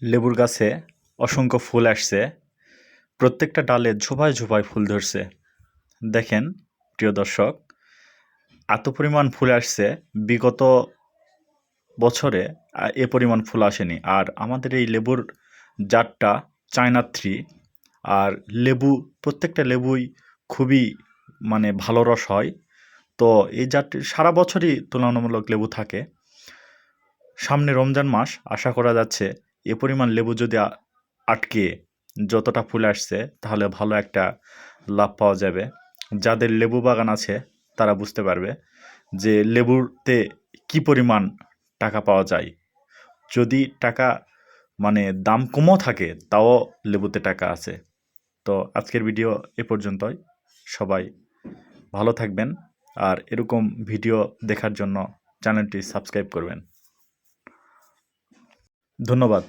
লেবুর গাছে অসংখ্য ফুল আসছে। প্রত্যেকটা ডালে ঝোপায় ঝোপায় ফুল ধরছে। দেখেন প্রিয় দর্শক, এত পরিমাণ ফুল আসছে, বিগত বছরে এ পরিমাণ ফুল আসেনি। আর আমাদের এই লেবুর জাতটা চায়না 3। আর লেবু, প্রত্যেকটা লেবুই খুবই ভালো রস হয়। তো এই জাতটি সারা বছরই তুলনামূলক লেবু থাকে। সামনে রমজান মাস, আশা করা যাচ্ছে এ পরিমাণ লেবু যদি আটকে যতটা ফুল আসছে, তাহলে ভালো একটা লাভ পাওয়া যাবে। যাদের লেবু বাগান আছে তারা বুঝতে পারবে যে লেবুতে কি পরিমাণ টাকা পাওয়া যায়। যদি টাকা দাম কমও থাকে, তাও লেবুতে টাকা আছে। তো আজকের ভিডিও এ পর্যন্তই। সবাই ভালো থাকবেন, আর এরকম ভিডিও দেখার জন্য চ্যানেলটি সাবস্ক্রাইব করবেন। ধন্যবাদ।